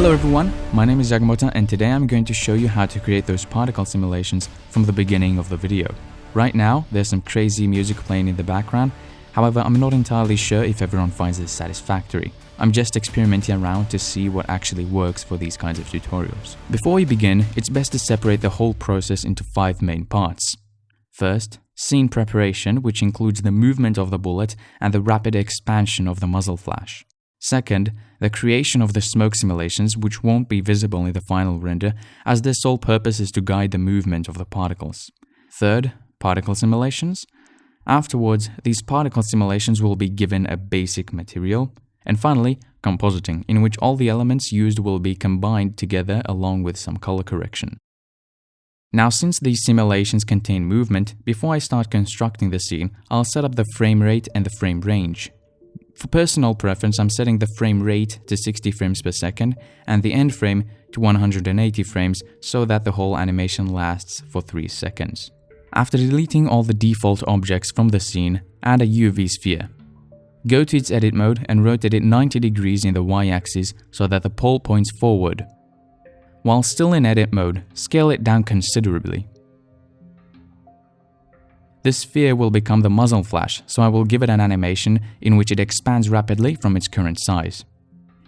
Hello everyone, my name is Yagmoto and today I'm going to show you how to create those particle simulations from the beginning of the video. Right now, there's some crazy music playing in the background, however I'm not entirely sure if everyone finds this satisfactory. I'm just experimenting around to see what actually works for these kinds of tutorials. Before we begin, it's best to separate the whole process into 5 main parts. First, scene preparation, which includes the movement of the bullet and the rapid expansion of the muzzle flash. Second, the creation of the smoke simulations, which won't be visible in the final render, as their sole purpose is to guide the movement of the particles. Third, particle simulations. Afterwards, these particle simulations will be given a basic material. And finally, compositing, in which all the elements used will be combined together along with some color correction. Now, since these simulations contain movement, before I start constructing the scene, I'll set up the frame rate and the frame range. For personal preference, I'm setting the frame rate to 60 frames per second and the end frame to 180 frames so that the whole animation lasts for 3 seconds. After deleting all the default objects from the scene, add a UV sphere. Go to its edit mode and rotate it 90 degrees in the y-axis so that the pole points forward. While still in edit mode, scale it down considerably. This sphere will become the muzzle flash, so I will give it an animation in which it expands rapidly from its current size.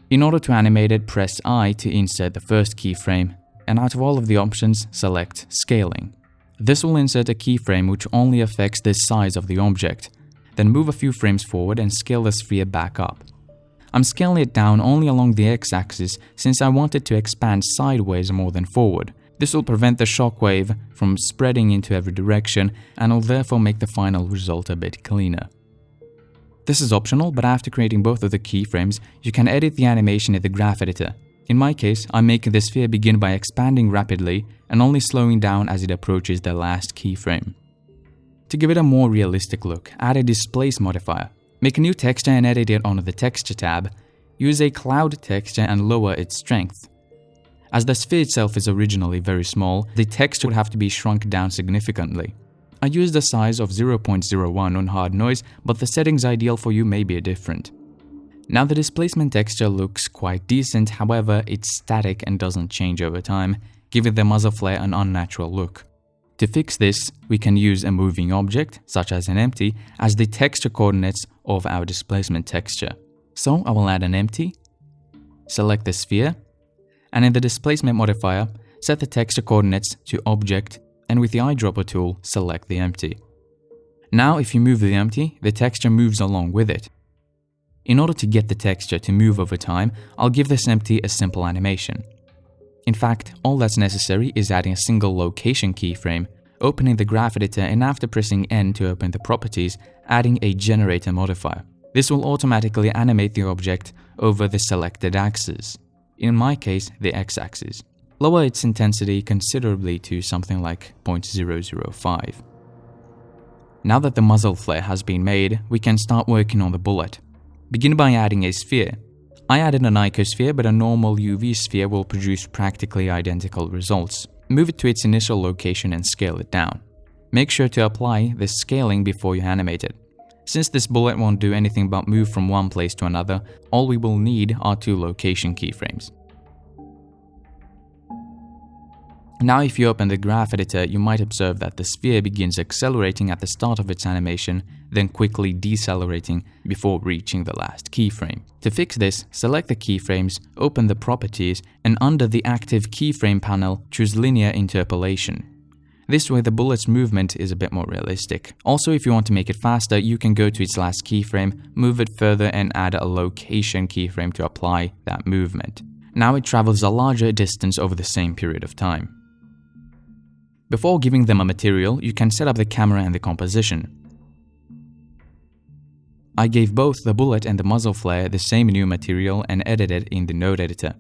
In order to animate it, press I to insert the first keyframe, and out of all of the options, select Scaling. This will insert a keyframe which only affects the size of the object. Then move a few frames forward and scale the sphere back up. I'm scaling it down only along the x-axis since I want it to expand sideways more than forward. This will prevent the shockwave from spreading into every direction and will therefore make the final result a bit cleaner. This is optional, but after creating both of the keyframes, you can edit the animation in the graph editor. In my case, I'm making the sphere begin by expanding rapidly and only slowing down as it approaches the last keyframe. To give it a more realistic look, add a displace modifier. Make a new texture and edit it onto the texture tab. Use a cloud texture and lower its strength. As the sphere itself is originally very small, the texture would have to be shrunk down significantly. I used a size of 0.01 on hard noise, but the settings ideal for you may be different. Now the displacement texture looks quite decent, however it's static and doesn't change over time, giving the muzzle flare an unnatural look. To fix this, we can use a moving object, such as an empty, as the texture coordinates of our displacement texture. So I will add an empty, select the sphere, and in the displacement modifier, set the texture coordinates to object, and with the eyedropper tool, select the empty. Now if you move the empty, the texture moves along with it. In order to get the texture to move over time, I'll give this empty a simple animation. In fact, all that's necessary is adding a single location keyframe, opening the graph editor, and after pressing N to open the properties, adding a generator modifier. This will automatically animate the object over the selected axis. In my case, the x-axis. Lower its intensity considerably to something like 0.005. Now that the muzzle flare has been made, we can start working on the bullet. Begin by adding a sphere. I added an icosphere, but a normal UV sphere will produce practically identical results. Move it to its initial location and scale it down. Make sure to apply the scaling before you animate it. Since this bullet won't do anything but move from one place to another, all we will need are 2 location keyframes. Now if you open the graph editor, you might observe that the sphere begins accelerating at the start of its animation, then quickly decelerating before reaching the last keyframe. To fix this, select the keyframes, open the properties, and under the active keyframe panel, choose linear interpolation. This way the bullet's movement is a bit more realistic. Also, if you want to make it faster, you can go to its last keyframe, move it further and add a location keyframe to apply that movement. Now it travels a larger distance over the same period of time. Before giving them a material, you can set up the camera and the composition. I gave both the bullet and the muzzle flare the same new material and edited in the node editor.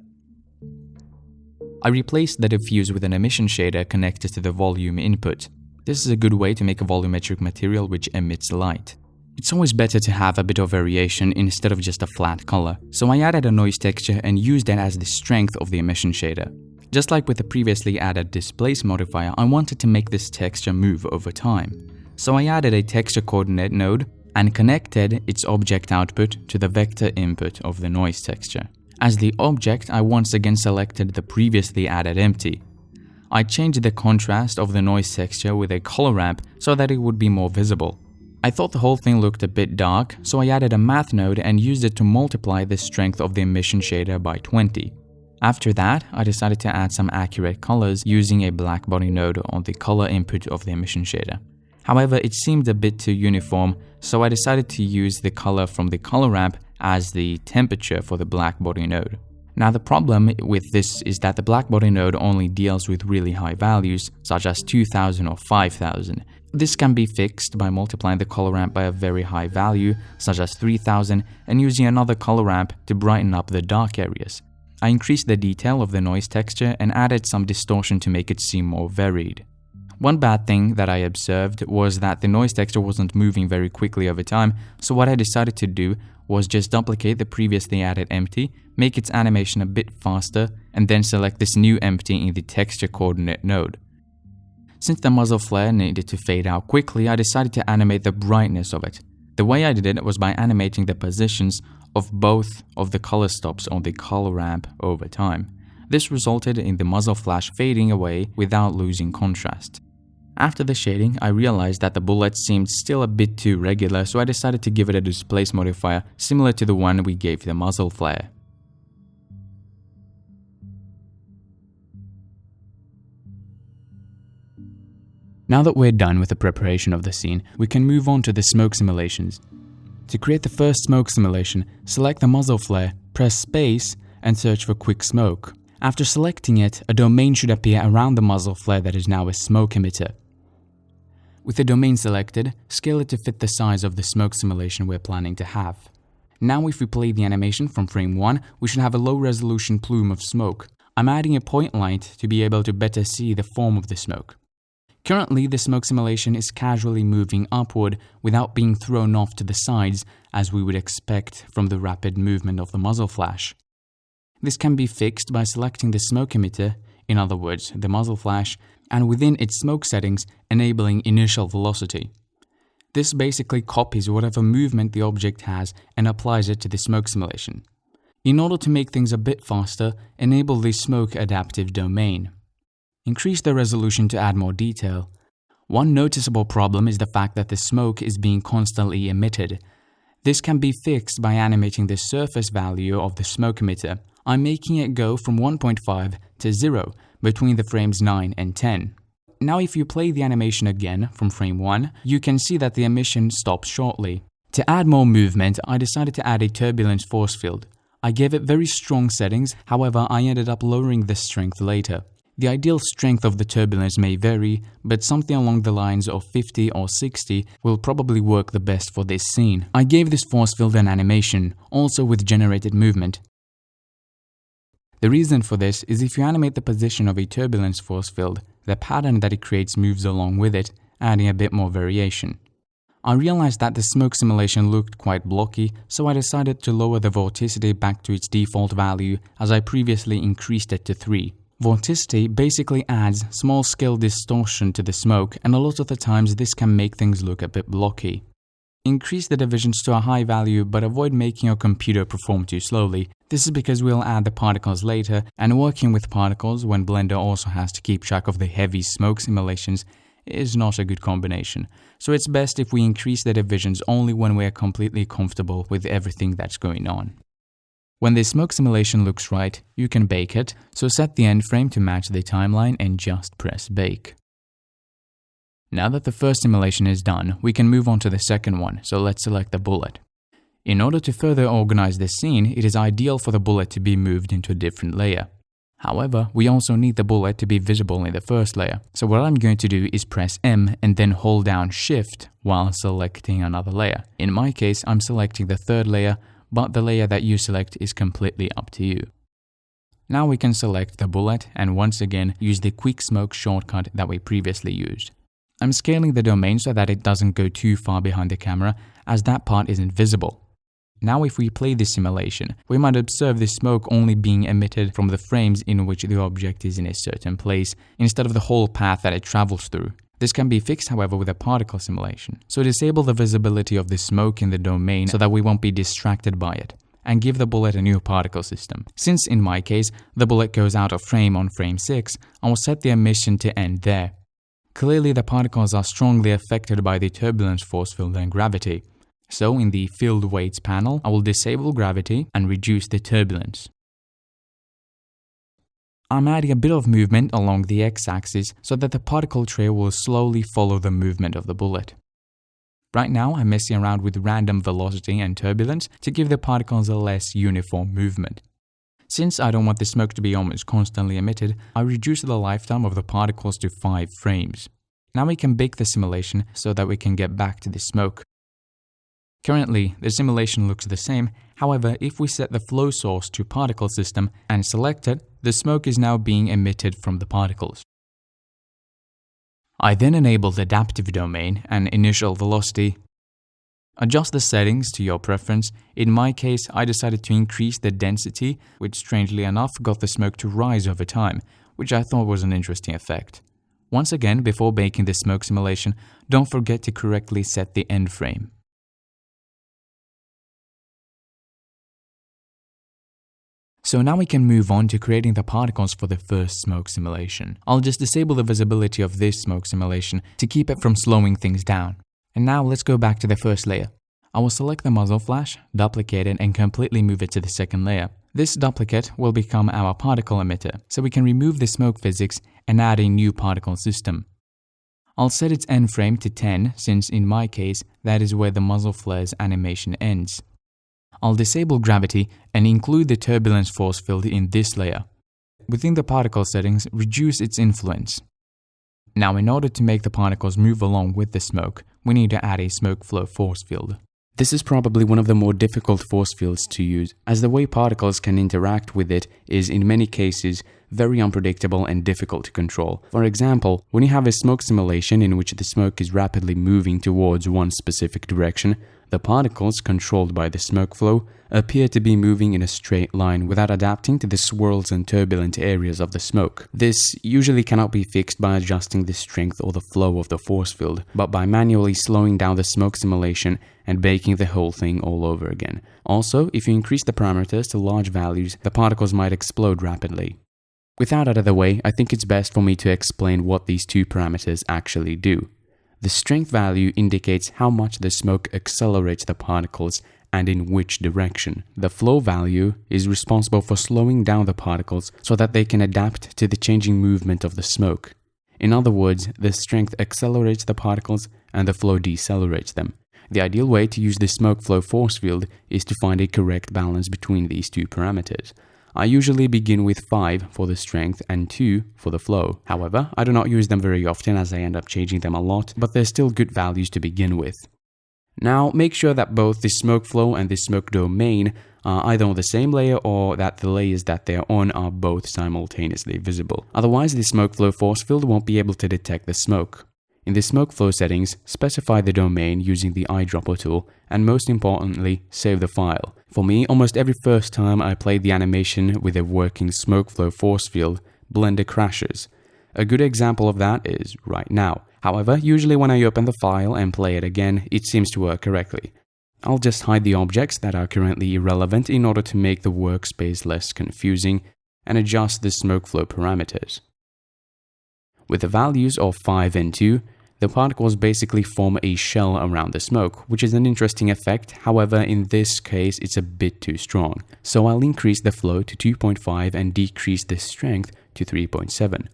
I replaced the diffuse with an emission shader connected to the volume input. This is a good way to make a volumetric material which emits light. It's always better to have a bit of variation instead of just a flat color, so I added a noise texture and used that as the strength of the emission shader. Just like with the previously added displace modifier, I wanted to make this texture move over time. So I added a texture coordinate node and connected its object output to the vector input of the noise texture. As the object, I once again selected the previously added empty. I changed the contrast of the noise texture with a color ramp so that it would be more visible. I thought the whole thing looked a bit dark, so I added a math node and used it to multiply the strength of the emission shader by 20. After that, I decided to add some accurate colors using a blackbody node on the color input of the emission shader. However, it seemed a bit too uniform, so I decided to use the color from the color ramp as the temperature for the blackbody node. Now the problem with this is that the blackbody node only deals with really high values, such as 2000 or 5000. This can be fixed by multiplying the color ramp by a very high value, such as 3000, and using another color ramp to brighten up the dark areas. I increased the detail of the noise texture and added some distortion to make it seem more varied. One bad thing that I observed was that the noise texture wasn't moving very quickly over time, so what I decided to do was just duplicate the previously added empty, make its animation a bit faster, and then select this new empty in the texture coordinate node. Since the muzzle flare needed to fade out quickly, I decided to animate the brightness of it. The way I did it was by animating the positions of both of the color stops on the color ramp over time. This resulted in the muzzle flash fading away without losing contrast. After the shading, I realized that the bullet seemed still a bit too regular, so I decided to give it a displace modifier similar to the one we gave the muzzle flare. Now that we're done with the preparation of the scene, we can move on to the smoke simulations. To create the first smoke simulation, select the muzzle flare, press space, and search for quick smoke. After selecting it, a domain should appear around the muzzle flare that is now a smoke emitter. With the domain selected, scale it to fit the size of the smoke simulation we're planning to have. Now if we play the animation from frame 1, we should have a low resolution plume of smoke. I'm adding a point light to be able to better see the form of the smoke. Currently, the smoke simulation is casually moving upward without being thrown off to the sides as we would expect from the rapid movement of the muzzle flash. This can be fixed by selecting the smoke emitter, in other words, the muzzle flash, and within its smoke settings, enabling initial velocity. This basically copies whatever movement the object has and applies it to the smoke simulation. In order to make things a bit faster, enable the smoke adaptive domain. Increase the resolution to add more detail. One noticeable problem is the fact that the smoke is being constantly emitted. This can be fixed by animating the surface value of the smoke emitter. I'm making it go from 1.5 to 0 between the frames 9 and 10. Now if you play the animation again from frame 1, you can see that the emission stops shortly. To add more movement, I decided to add a turbulence force field. I gave it very strong settings, however I ended up lowering the strength later. The ideal strength of the turbulence may vary, but something along the lines of 50 or 60 will probably work the best for this scene. I gave this force field an animation, also with generated movement. The reason for this is if you animate the position of a turbulence force field, the pattern that it creates moves along with it, adding a bit more variation. I realized that the smoke simulation looked quite blocky, so I decided to lower the vorticity back to its default value as I previously increased it to 3. Vorticity basically adds small-scale distortion to the smoke, and a lot of the times this can make things look a bit blocky. Increase the divisions to a high value, but avoid making your computer perform too slowly. This is because we'll add the particles later, and working with particles when Blender also has to keep track of the heavy smoke simulations is not a good combination. So it's best if we increase the divisions only when we are completely comfortable with everything that's going on. When the smoke simulation looks right, you can bake it, so set the end frame to match the timeline and just press bake. Now that the first simulation is done, we can move on to the second one, so let's select the bullet. In order to further organize this scene, it is ideal for the bullet to be moved into a different layer. However, we also need the bullet to be visible in the first layer, so what I'm going to do is press M and then hold down Shift while selecting another layer. In my case, I'm selecting the third layer, but the layer that you select is completely up to you. Now we can select the bullet and once again use the quick smoke shortcut that we previously used. I'm scaling the domain so that it doesn't go too far behind the camera, as that part isn't visible. Now if we play this simulation, we might observe the smoke only being emitted from the frames in which the object is in a certain place, instead of the whole path that it travels through. This can be fixed, however, with a particle simulation. So disable the visibility of the smoke in the domain so that we won't be distracted by it. and give the bullet a new particle system. Since in my case, the bullet goes out of frame on frame 6, I will set the emission to end there. Clearly the particles are strongly affected by the turbulence force field and gravity. So in the field weights panel, I will disable gravity and reduce the turbulence. I'm adding a bit of movement along the x-axis so that the particle trail will slowly follow the movement of the bullet. Right now, I'm messing around with random velocity and turbulence to give the particles a less uniform movement. Since I don't want the smoke to be almost constantly emitted, I reduce the lifetime of the particles to 5 frames. Now we can bake the simulation so that we can get back to the smoke. Currently, the simulation looks the same, however, if we set the flow source to particle system and select it, the smoke is now being emitted from the particles. I then enable the adaptive domain and initial velocity. Adjust the settings to your preference. In my case, I decided to increase the density, which strangely enough got the smoke to rise over time, which I thought was an interesting effect. Once again, before baking the smoke simulation, don't forget to correctly set the end frame. So now we can move on to creating the particles for the first smoke simulation. I'll just disable the visibility of this smoke simulation to keep it from slowing things down. And now let's go back to the first layer. I will select the muzzle flash, duplicate it and completely move it to the second layer. This duplicate will become our particle emitter, so we can remove the smoke physics and add a new particle system. I'll set its end frame to 10 since in my case that is where the muzzle flare's animation ends. I'll disable gravity and include the turbulence force field in this layer. Within the particle settings, reduce its influence. Now in order to make the particles move along with the smoke, we need to add a smoke flow force field. This is probably one of the more difficult force fields to use, as the way particles can interact with it is in many cases very unpredictable and difficult to control. For example, when you have a smoke simulation in which the smoke is rapidly moving towards one specific direction, the particles controlled by the smoke flow appear to be moving in a straight line without adapting to the swirls and turbulent areas of the smoke. This usually cannot be fixed by adjusting the strength or the flow of the force field, but by manually slowing down the smoke simulation and baking the whole thing all over again. Also, if you increase the parameters to large values, the particles might explode rapidly. With that out of the way, I think it's best for me to explain what these two parameters actually do. The strength value indicates how much the smoke accelerates the particles and in which direction. The flow value is responsible for slowing down the particles so that they can adapt to the changing movement of the smoke. In other words, the strength accelerates the particles and the flow decelerates them. The ideal way to use the smoke flow force field is to find a correct balance between these two parameters. I usually begin with 5 for the strength and 2 for the flow. However, I do not use them very often as I end up changing them a lot, but they're still good values to begin with. Now, make sure that both the smoke flow and the smoke domain are either on the same layer or that the layers that they're on are both simultaneously visible. Otherwise, the smoke flow force field won't be able to detect the smoke. In the smoke flow settings, specify the domain using the eyedropper tool, and most importantly, save the file. For me, almost every first time I play the animation with a working smoke flow force field, Blender crashes. A good example of that is right now. However, usually when I open the file and play it again, it seems to work correctly. I'll just hide the objects that are currently irrelevant in order to make the workspace less confusing and adjust the smoke flow parameters. With the values of 5 and 2, the particles basically form a shell around the smoke, which is an interesting effect. However, in this case, it's a bit too strong. So I'll increase the flow to 2.5 and decrease the strength to 3.7.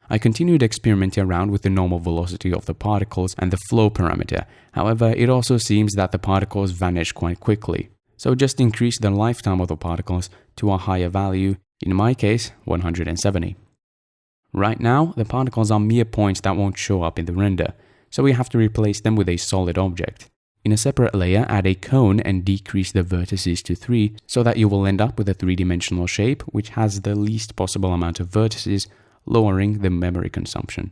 I continued experimenting around with the normal velocity of the particles and the flow parameter. However, it also seems that the particles vanish quite quickly. So just increase the lifetime of the particles to a higher value, in my case, 170. Right now, the particles are mere points that won't show up in the render, so we have to replace them with a solid object. In a separate layer, add a cone and decrease the vertices to 3 so that you will end up with a 3-dimensional shape which has the least possible amount of vertices, lowering the memory consumption.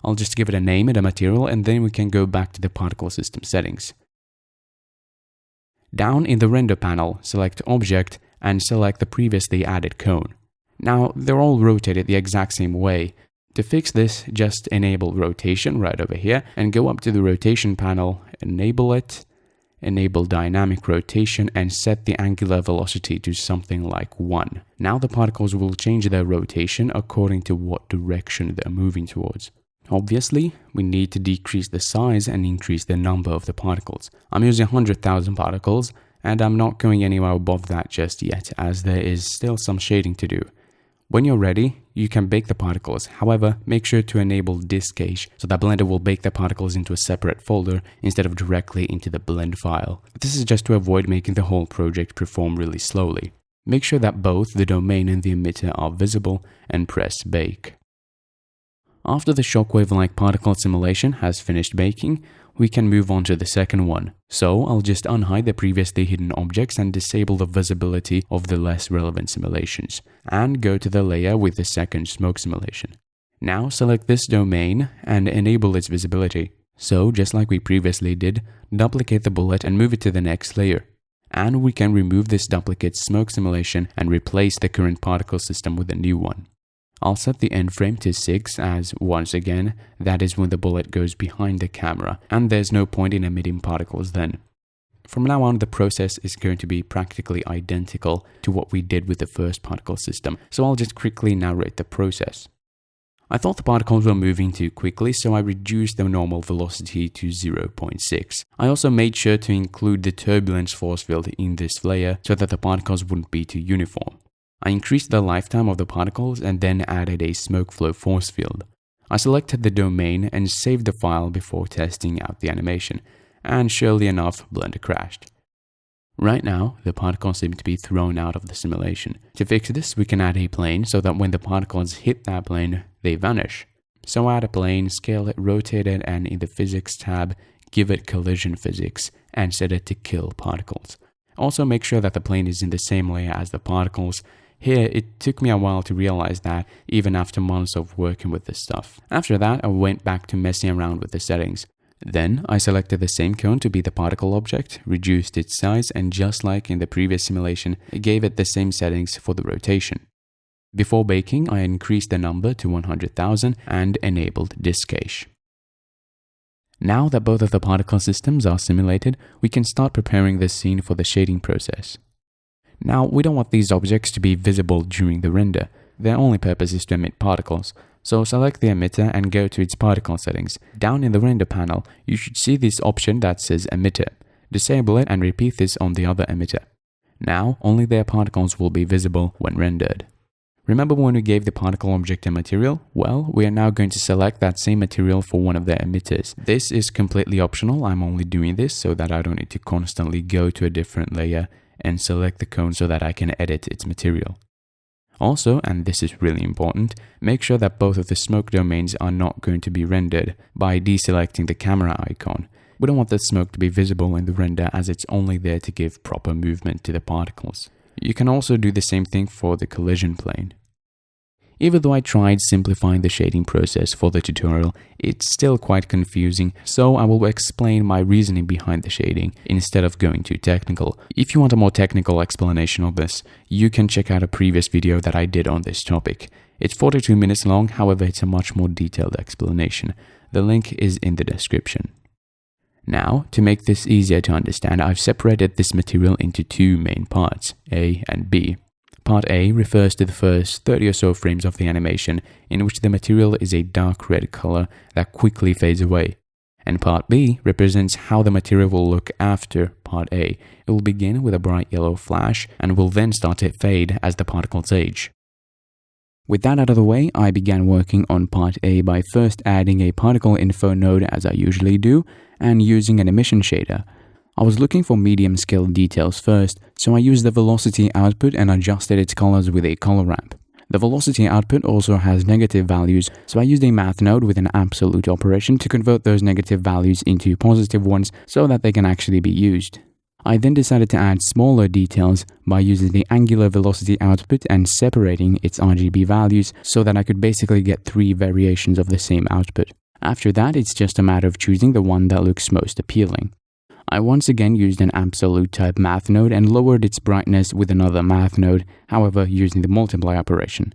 I'll just give it a name and a material and then we can go back to the particle system settings. Down in the render panel, select Object and select the previously added cone. Now, they're all rotated the exact same way. To fix this, just enable rotation right over here and go up to the rotation panel, enable it, enable dynamic rotation, and set the angular velocity to something like 1. Now the particles will change their rotation according to what direction they're moving towards. Obviously, we need to decrease the size and increase the number of the particles. I'm using 100,000 particles, and I'm not going anywhere above that just yet, as there is still some shading to do. When you're ready, you can bake the particles. However, make sure to enable disk cache so that Blender will bake the particles into a separate folder instead of directly into the blend file. This is just to avoid making the whole project perform really slowly. Make sure that both the domain and the emitter are visible and press bake. After the shockwave-like particle simulation has finished baking, we can move on to the second one. So I'll just unhide the previously hidden objects and disable the visibility of the less relevant simulations, and go to the layer with the second smoke simulation. Now select this domain and enable its visibility. So just like we previously did, duplicate the bullet and move it to the next layer. And we can remove this duplicate smoke simulation and replace the current particle system with a new one. I'll set the end frame to 6 as, once again, that is when the bullet goes behind the camera, and there's no point in emitting particles then. From now on, the process is going to be practically identical to what we did with the first particle system, so I'll just quickly narrate the process. I thought the particles were moving too quickly, so I reduced the normal velocity to 0.6. I also made sure to include the turbulence force field in this layer so that the particles wouldn't be too uniform. I increased the lifetime of the particles and then added a smoke flow force field. I selected the domain and saved the file before testing out the animation, and surely enough, Blender crashed. Right now, the particles seem to be thrown out of the simulation. To fix this, we can add a plane so that when the particles hit that plane, they vanish. So add a plane, scale it, rotate it, and in the Physics tab, give it Collision Physics and set it to kill particles. Also make sure that the plane is in the same layer as the particles. Here, it took me a while to realize that, even after months of working with this stuff. After that, I went back to messing around with the settings. Then, I selected the same cone to be the particle object, reduced its size, and just like in the previous simulation, gave it the same settings for the rotation. Before baking, I increased the number to 100,000 and enabled disk cache. Now that both of the particle systems are simulated, we can start preparing the scene for the shading process. Now, we don't want these objects to be visible during the render. Their only purpose is to emit particles. So select the emitter and go to its particle settings. Down in the render panel, you should see this option that says emitter. Disable it and repeat this on the other emitter. Now, only their particles will be visible when rendered. Remember when we gave the particle object a material? Well, we are now going to select that same material for one of their emitters. This is completely optional. I'm only doing this so that I don't need to constantly go to a different layer and select the cone so that I can edit its material. Also, and this is really important, make sure that both of the smoke domains are not going to be rendered by deselecting the camera icon. We don't want the smoke to be visible in the render as it's only there to give proper movement to the particles. You can also do the same thing for the collision plane. Even though I tried simplifying the shading process for the tutorial, it's still quite confusing, so I will explain my reasoning behind the shading instead of going too technical. If you want a more technical explanation of this, you can check out a previous video that I did on this topic. It's 42 minutes long, however it's a much more detailed explanation. The link is in the description. Now, to make this easier to understand, I've separated this material into two main parts, A and B. Part A refers to the first 30 or so frames of the animation, in which the material is a dark red color that quickly fades away. And Part B represents how the material will look after Part A. It will begin with a bright yellow flash and will then start to fade as the particles age. With that out of the way, I began working on Part A by first adding a particle info node as I usually do, and using an emission shader. I was looking for medium scale details first, so I used the velocity output and adjusted its colors with a color ramp. The velocity output also has negative values, so I used a math node with an absolute operation to convert those negative values into positive ones so that they can actually be used. I then decided to add smaller details by using the angular velocity output and separating its RGB values so that I could basically get 3 variations of the same output. After that, it's just a matter of choosing the one that looks most appealing. I once again used an absolute type math node and lowered its brightness with another math node, however using the multiply operation.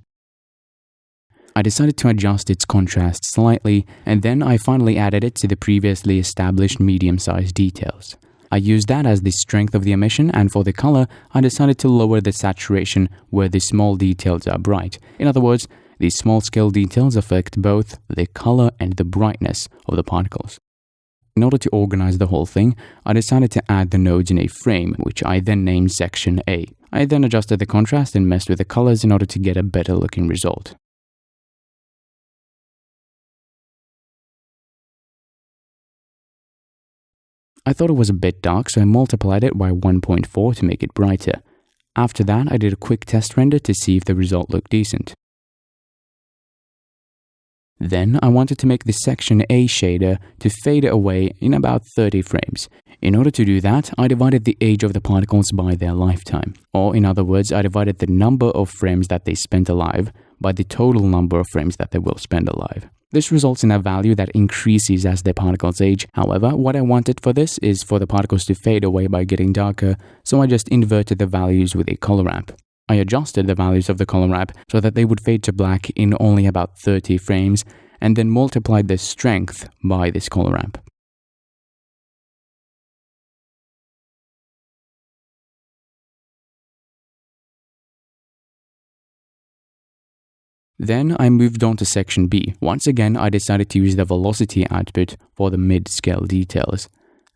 I decided to adjust its contrast slightly, and then I finally added it to the previously established medium-sized details. I used that as the strength of the emission, and for the color, I decided to lower the saturation where the small details are bright. In other words, these small scale details affect both the color and the brightness of the particles. In order to organize the whole thing, I decided to add the nodes in a frame, which I then named section A. I then adjusted the contrast and messed with the colors in order to get a better looking result. I thought it was a bit dark, so I multiplied it by 1.4 to make it brighter. After that, I did a quick test render to see if the result looked decent. Then I wanted to make the section A shader to fade away in about 30 frames. In order to do that, I divided the age of the particles by their lifetime. Or in other words, I divided the number of frames that they spent alive by the total number of frames that they will spend alive. This results in a value that increases as the particles age. However, what I wanted for this is for the particles to fade away by getting darker, so I just inverted the values with a color ramp. I adjusted the values of the color ramp so that they would fade to black in only about 30 frames, and then multiplied the strength by this color ramp. Then I moved on to section B. Once again, I decided to use the velocity output for the mid-scale details.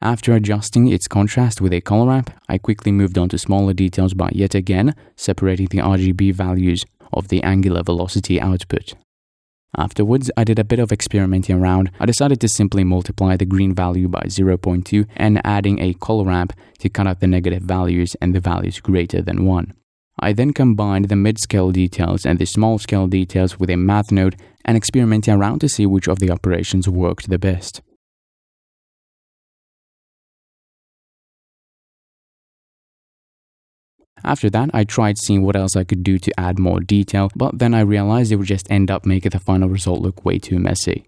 After adjusting its contrast with a color ramp, I quickly moved on to smaller details by yet again separating the RGB values of the angular velocity output. Afterwards, I did a bit of experimenting around. I decided to simply multiply the green value by 0.2 and adding a color ramp to cut out the negative values and the values greater than 1. I then combined the mid-scale details and the small-scale details with a math node and experimenting around to see which of the operations worked the best. After that, I tried seeing what else I could do to add more detail, but then I realized it would just end up making the final result look way too messy.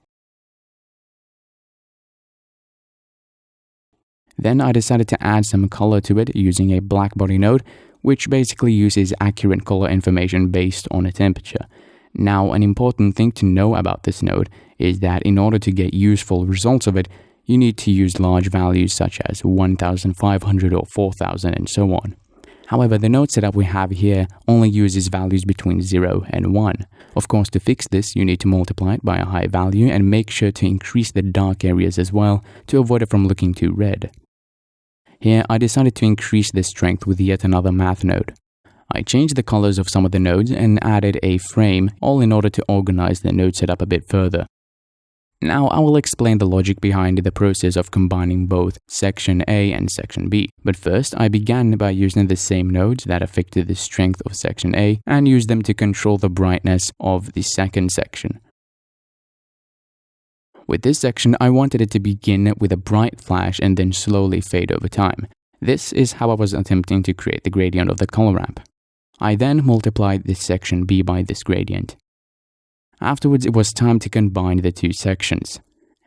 Then I decided to add some color to it using a blackbody node, which basically uses accurate color information based on a temperature. Now, an important thing to know about this node is that in order to get useful results of it, you need to use large values such as 1500 or 4000 and so on. However, the node setup we have here only uses values between 0 and 1. Of course, to fix this, you need to multiply it by a high value and make sure to increase the dark areas as well to avoid it from looking too red. Here, I decided to increase the strength with yet another math node. I changed the colors of some of the nodes and added a frame, all in order to organize the node setup a bit further. Now I will explain the logic behind the process of combining both section A and section B. But first, I began by using the same nodes that affected the strength of section A and used them to control the brightness of the second section. With this section, I wanted it to begin with a bright flash and then slowly fade over time. This is how I was attempting to create the gradient of the color ramp. I then multiplied this section B by this gradient. Afterwards, it was time to combine the two sections.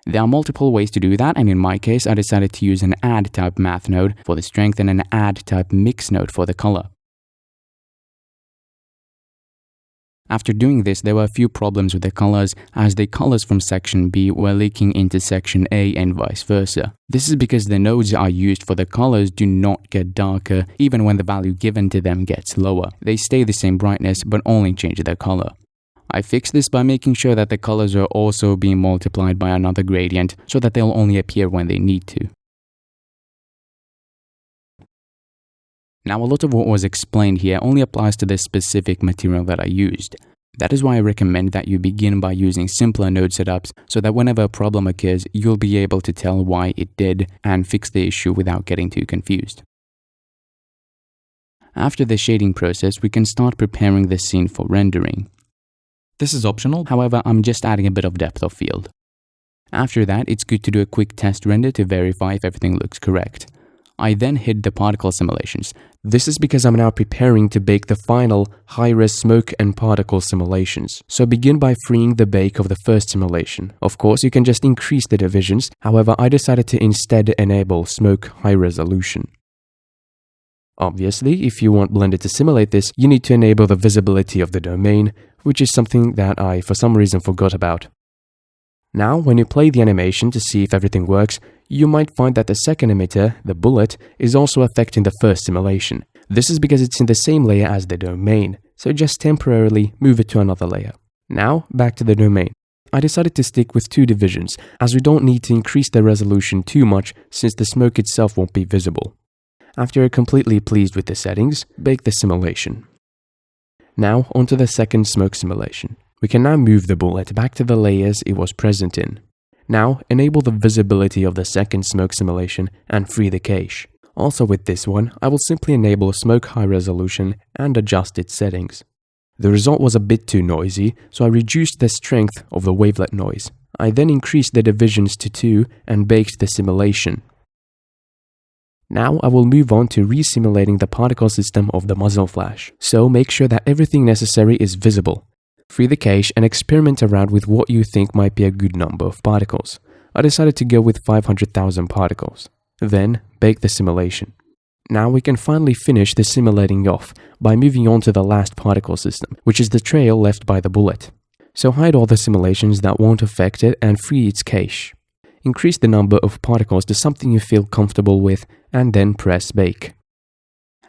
There are multiple ways to do that, and in my case, I decided to use an add type math node for the strength and an add type mix node for the color. After doing this, there were a few problems with the colors, as the colors from section B were leaking into section A and vice versa. This is because the nodes are used for the colors do not get darker even when the value given to them gets lower. They stay the same brightness but only change their color. I fixed this by making sure that the colors are also being multiplied by another gradient so that they'll only appear when they need to. Now, a lot of what was explained here only applies to the specific material that I used. That is why I recommend that you begin by using simpler node setups so that whenever a problem occurs, you'll be able to tell why it did and fix the issue without getting too confused. After the shading process, we can start preparing the scene for rendering. This is optional. However, I'm just adding a bit of depth of field. After that, it's good to do a quick test render to verify if everything looks correct. I then hid the particle simulations. This is because I'm now preparing to bake the final high-res smoke and particle simulations. So begin by freeing the bake of the first simulation. Of course, you can just increase the divisions. However, I decided to instead enable smoke high resolution. Obviously, if you want Blender to simulate this, you need to enable the visibility of the domain, which is something that I for some reason forgot about. Now, when you play the animation to see if everything works, you might find that the second emitter, the bullet, is also affecting the first simulation. This is because it's in the same layer as the domain, so just temporarily move it to another layer. Now, back to the domain. I decided to stick with 2 divisions, as we don't need to increase the resolution too much since the smoke itself won't be visible. After you're completely pleased with the settings, bake the simulation. Now, onto the second smoke simulation. We can now move the bullet back to the layers it was present in. Now, enable the visibility of the second smoke simulation and free the cache. Also with this one, I will simply enable smoke high resolution and adjust its settings. The result was a bit too noisy, so I reduced the strength of the wavelet noise. I then increased the divisions to 2 and baked the simulation. Now I will move on to resimulating the particle system of the muzzle flash, so make sure that everything necessary is visible. Free the cache and experiment around with what you think might be a good number of particles. I decided to go with 500,000 particles. Then bake the simulation. Now we can finally finish the simulating off by moving on to the last particle system, which is the trail left by the bullet. So hide all the simulations that won't affect it and free its cache. Increase the number of particles to something you feel comfortable with and then press bake.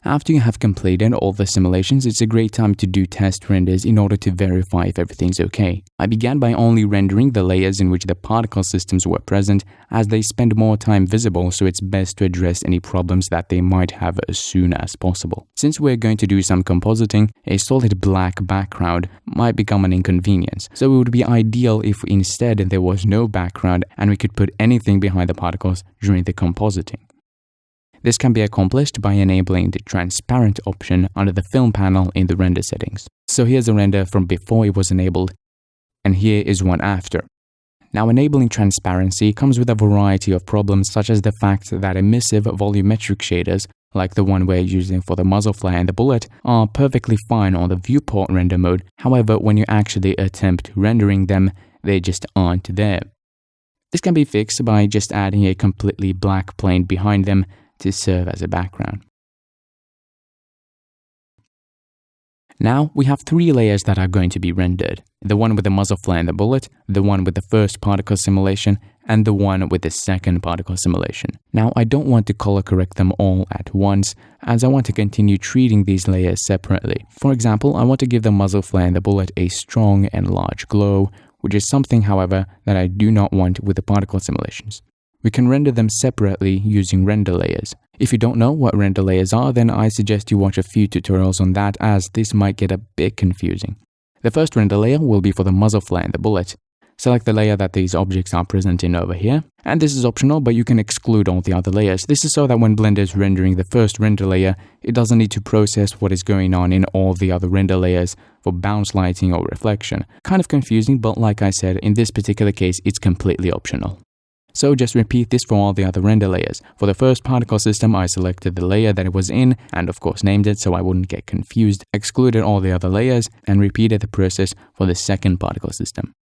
After you have completed all the simulations, it's a great time to do test renders in order to verify if everything's okay. I began by only rendering the layers in which the particle systems were present, as they spend more time visible, so it's best to address any problems that they might have as soon as possible. Since we're going to do some compositing, a solid black background might become an inconvenience, so it would be ideal if instead there was no background and we could put anything behind the particles during the compositing. This can be accomplished by enabling the transparent option under the film panel in the render settings. So here's a render from before it was enabled, and here is one after. Now, enabling transparency comes with a variety of problems, such as the fact that emissive volumetric shaders, like the one we're using for the muzzle flare and the bullet, are perfectly fine on the viewport render mode. However, when you actually attempt rendering them, they just aren't there. This can be fixed by just adding a completely black plane behind them to serve as a background. Now we have 3 layers that are going to be rendered. The one with the muzzle flare and the bullet, the one with the first particle simulation, and the one with the second particle simulation. Now I don't want to color correct them all at once, as I want to continue treating these layers separately. For example, I want to give the muzzle flare and the bullet a strong and large glow, which is something, however, that I do not want with the particle simulations. We can render them separately using render layers. If you don't know what render layers are, then I suggest you watch a few tutorials on that, as this might get a bit confusing. The first render layer will be for the muzzle flare and the bullet. Select the layer that these objects are present in over here, and this is optional, but you can exclude all the other layers. This is so that when Blender is rendering the first render layer, it doesn't need to process what is going on in all the other render layers for bounce lighting or reflection. Kind of confusing, but like I said, in this particular case, it's completely optional. So just repeat this for all the other render layers. For the first particle system, I selected the layer that it was in and of course named it so I wouldn't get confused, excluded all the other layers, and repeated the process for the second particle system.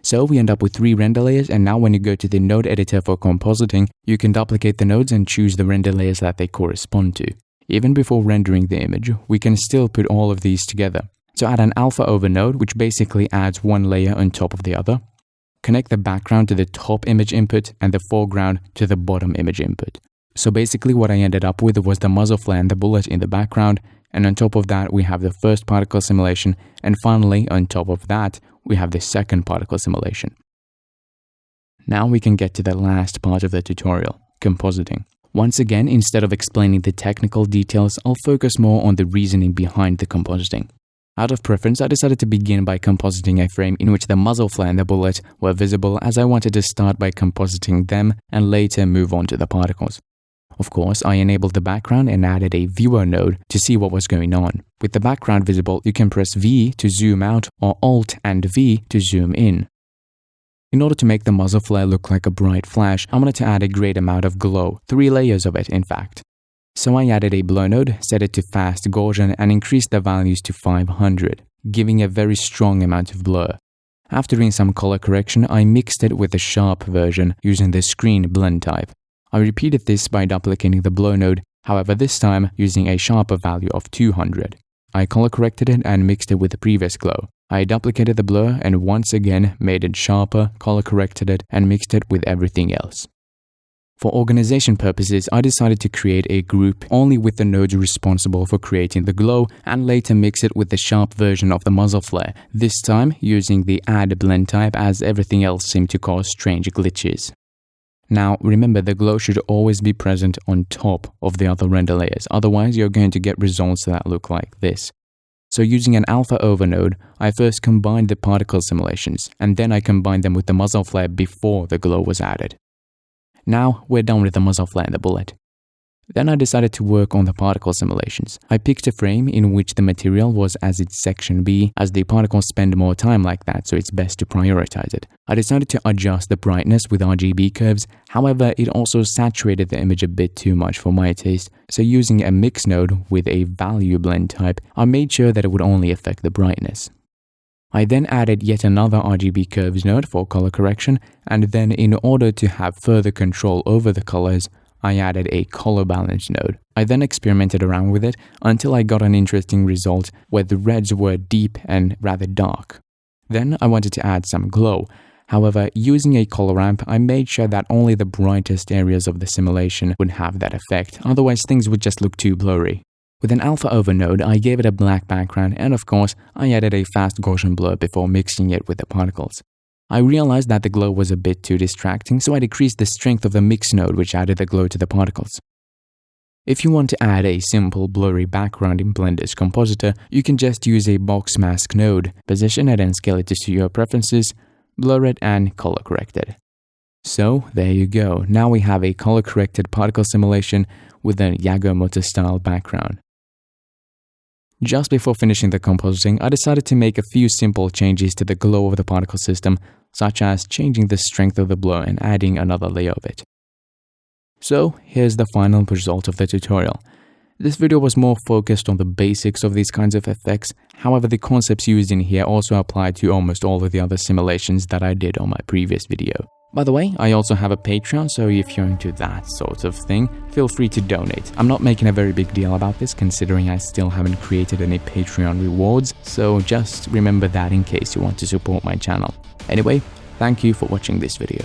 So we end up with 3 render layers, and now when you go to the node editor for compositing, you can duplicate the nodes and choose the render layers that they correspond to. Even before rendering the image, we can still put all of these together. So add an alpha over node, which basically adds one layer on top of the other. Connect the background to the top image input and the foreground to the bottom image input. So basically what I ended up with was the muzzle flare and the bullet in the background, and on top of that we have the first particle simulation, and finally on top of that we have the second particle simulation. Now we can get to the last part of the tutorial, compositing. Once again, instead of explaining the technical details, I'll focus more on the reasoning behind the compositing. Out of preference, I decided to begin by compositing a frame in which the muzzle flare and the bullet were visible, as I wanted to start by compositing them and later move on to the particles. Of course, I enabled the background and added a viewer node to see what was going on. With the background visible, you can press V to zoom out or Alt and V to zoom in. In order to make the muzzle flare look like a bright flash, I wanted to add a great amount of glow, 3 layers of it in fact. So I added a blur node, set it to fast Gaussian and increased the values to 500, giving a very strong amount of blur. After doing some color correction, I mixed it with the sharp version using the screen blend type. I repeated this by duplicating the blur node, however this time using a sharper value of 200. I color corrected it and mixed it with the previous glow. I duplicated the blur and once again made it sharper, color corrected it, and mixed it with everything else. For organization purposes, I decided to create a group only with the nodes responsible for creating the glow and later mix it with the sharp version of the muzzle flare, this time using the add blend type as everything else seemed to cause strange glitches. Now remember, the glow should always be present on top of the other render layers, otherwise you're going to get results that look like this. So using an alpha over node, I first combined the particle simulations and then I combined them with the muzzle flare before the glow was added. Now we're done with the muzzle flare and the bullet. Then I decided to work on the particle simulations. I picked a frame in which the material was as its section B, as the particles spend more time like that, so it's best to prioritize it. I decided to adjust the brightness with RGB curves, however it also saturated the image a bit too much for my taste, so using a mix node with a value blend type, I made sure that it would only affect the brightness. I then added yet another RGB curves node for color correction, and then in order to have further control over the colors, I added a color balance node. I then experimented around with it until I got an interesting result where the reds were deep and rather dark. Then I wanted to add some glow. However, using a color ramp, I made sure that only the brightest areas of the simulation would have that effect, otherwise things would just look too blurry. With an alpha over node, I gave it a black background and of course, I added a fast Gaussian blur before mixing it with the particles. I realized that the glow was a bit too distracting, so I decreased the strength of the mix node which added the glow to the particles. If you want to add a simple blurry background in Blender's compositor, you can just use a box mask node, position it and scale it to suit your preferences, blur it and color correct it. So there you go, now we have a color corrected particle simulation with a Yagomoto style background. Just before finishing the compositing, I decided to make a few simple changes to the glow of the particle system, such as changing the strength of the blur and adding another layer of it. So here's the final result of the tutorial. This video was more focused on the basics of these kinds of effects, however the concepts used in here also apply to almost all of the other simulations that I did on my previous video. By the way, I also have a Patreon, so if you're into that sort of thing, feel free to donate. I'm not making a very big deal about this considering I still haven't created any Patreon rewards, so just remember that in case you want to support my channel. Anyway, thank you for watching this video.